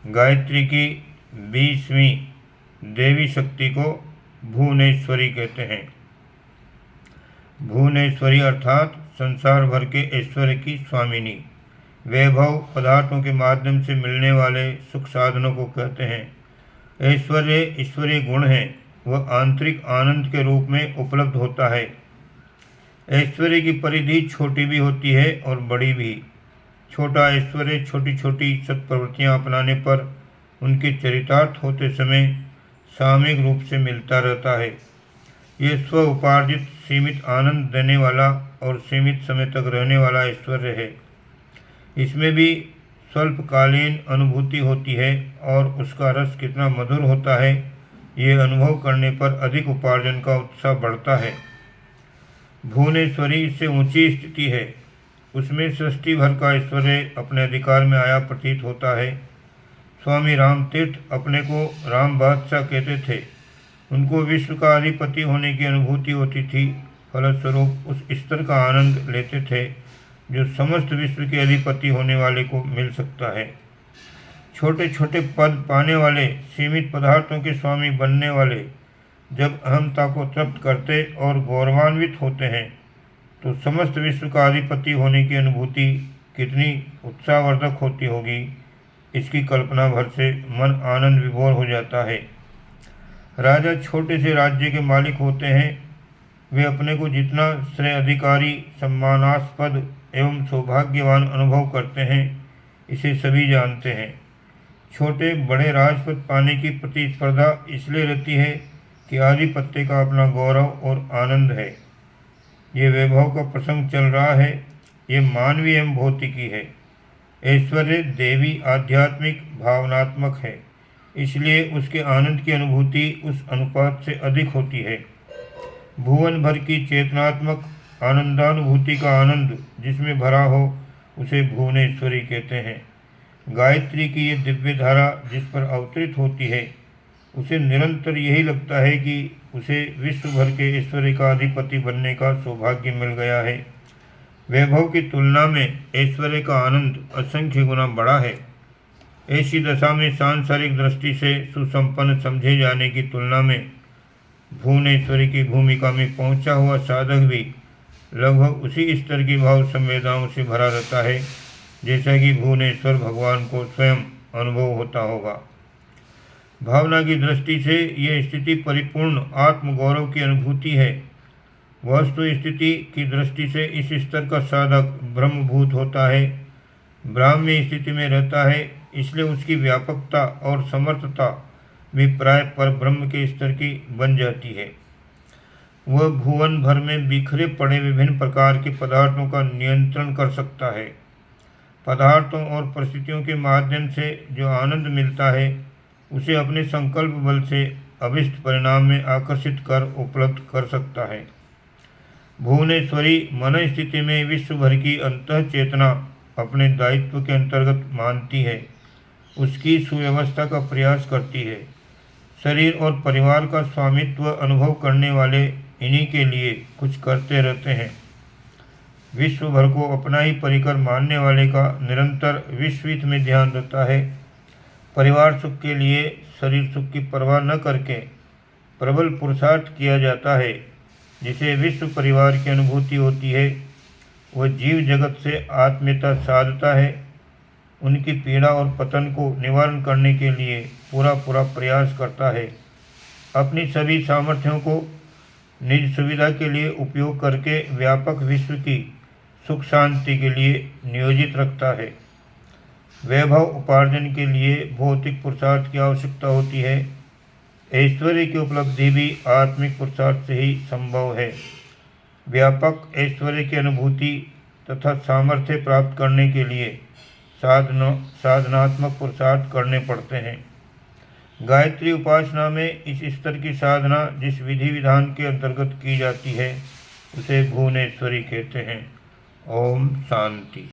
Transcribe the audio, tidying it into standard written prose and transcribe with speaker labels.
Speaker 1: गायत्री की 20वीं देवी शक्ति को भुवनेश्वरी कहते हैं। भुवनेश्वरी अर्थात संसार भर के ऐश्वर्य की स्वामिनी। वैभव पदार्थों के माध्यम से मिलने वाले सुख साधनों को कहते हैं। ऐश्वर्य ईश्वरीय गुण है, वह आंतरिक आनंद के रूप में उपलब्ध होता है। ऐश्वर्य की परिधि छोटी भी होती है और बड़ी भी। छोटा ऐश्वर्य छोटी छोटी सत्प्रवृत्तियाँ अपनाने पर उनके चरितार्थ होते समय सामयिक रूप से मिलता रहता है। ये स्व उपार्जित सीमित आनंद देने वाला और सीमित समय तक रहने वाला ऐश्वर्य है। इसमें भी स्वल्पकालीन अनुभूति होती है और उसका रस कितना मधुर होता है, ये अनुभव करने पर अधिक उपार्जन का उत्साह बढ़ता है। भुवनेश्वरी से ऊंची स्थिति है, उसमें सृष्टि भर का ऐश्वर्य अपने अधिकार में आया प्रतीत होता है। स्वामी रामतीर्थ अपने को राम बादशाह कहते थे। उनको विश्व का अधिपति होने की अनुभूति होती थी, फलस्वरूप उस स्तर का आनंद लेते थे जो समस्त विश्व के अधिपति होने वाले को मिल सकता है। छोटे छोटे पद पाने वाले, सीमित पदार्थों के स्वामी बनने वाले जब अहंता को तृप्त करते और गौरवान्वित होते हैं तो समस्त विश्व का अधिपति होने की अनुभूति कितनी उत्साहवर्धक होती होगी, इसकी कल्पना भर से मन आनंद विभोर हो जाता है। राजा छोटे से राज्य के मालिक होते हैं। वे अपने को जितना श्रेय अधिकारी, सम्मानास्पद एवं सौभाग्यवान अनुभव करते हैं, इसे सभी जानते हैं। छोटे बड़े राजपद पाने की प्रतिस्पर्धा इसलिए रहती है कि आधिपत्य का अपना गौरव और आनंद है। ये वैभव का प्रसंग चल रहा है, ये मानवीय एवं भौतिकी है। ऐश्वर्य देवी आध्यात्मिक भावनात्मक है, इसलिए उसके आनंद की अनुभूति उस अनुपात से अधिक होती है। भुवन भर की चेतनात्मक आनंदानुभूति का आनंद जिसमें भरा हो, उसे भुवनेश्वरी कहते हैं। गायत्री की ये दिव्य धारा जिस पर अवतरित होती है, उसे निरंतर यही लगता है कि उसे विश्व भर के ऐश्वर्य का अधिपति बनने का सौभाग्य मिल गया है। वैभव की तुलना में ऐश्वर्य का आनंद असंख्य गुना बड़ा है। ऐसी दशा में सांसारिक दृष्टि से सुसंपन्न समझे जाने की तुलना में भुवनेश्वरी की भूमिका में पहुंचा हुआ साधक भी लगभग उसी स्तर की भाव संवेदनाओं से भरा रहता है जैसा कि भुवनेश्वर भगवान को स्वयं अनुभव होता होगा। भावना की दृष्टि से यह स्थिति परिपूर्ण आत्मगौरव की अनुभूति है। वस्तु स्थिति की दृष्टि से इस स्तर का साधक ब्रह्मभूत होता है, ब्राह्म्य स्थिति में रहता है, इसलिए उसकी व्यापकता और समर्थता भी प्राय पर ब्रह्म के स्तर की बन जाती है। वह भुवन भर में बिखरे पड़े विभिन्न प्रकार के पदार्थों का नियंत्रण कर सकता है। पदार्थों और परिस्थितियों के माध्यम से जो आनंद मिलता है, उसे अपने संकल्प बल से अभिष्ट परिणाम में आकर्षित कर उपलब्ध कर सकता है। भुवनेश्वरी मन स्थिति में विश्व भर की अंतः चेतना अपने दायित्व के अंतर्गत मानती है, उसकी सुव्यवस्था का प्रयास करती है। शरीर और परिवार का स्वामित्व अनुभव करने वाले इन्हीं के लिए कुछ करते रहते हैं। विश्व भर को अपना ही परिकर मानने वाले का निरंतर विश्वहित में ध्यान रहता है। परिवार सुख के लिए शरीर सुख की परवाह न करके प्रबल पुरुषार्थ किया जाता है। जिसे विश्व परिवार की अनुभूति होती है, वह जीव जगत से आत्मीयता साधता है। उनकी पीड़ा और पतन को निवारण करने के लिए पूरा प्रयास करता है। अपनी सभी सामर्थ्यों को निज सुविधा के लिए उपयोग करके व्यापक विश्व की सुख शांति के लिए नियोजित रखता है। वैभव उपार्जन के लिए भौतिक पुरुषार्थ की आवश्यकता होती है। ऐश्वर्य की उपलब्धि भी आत्मिक पुरुषार्थ से ही संभव है। व्यापक ऐश्वर्य की अनुभूति तथा सामर्थ्य प्राप्त करने के लिए साधनात्मक पुरुषार्थ करने पड़ते हैं। गायत्री उपासना में इस स्तर की साधना जिस विधि विधान के अंतर्गत की जाती है, उसे भुवनेश्वरी कहते हैं। ओम शांति।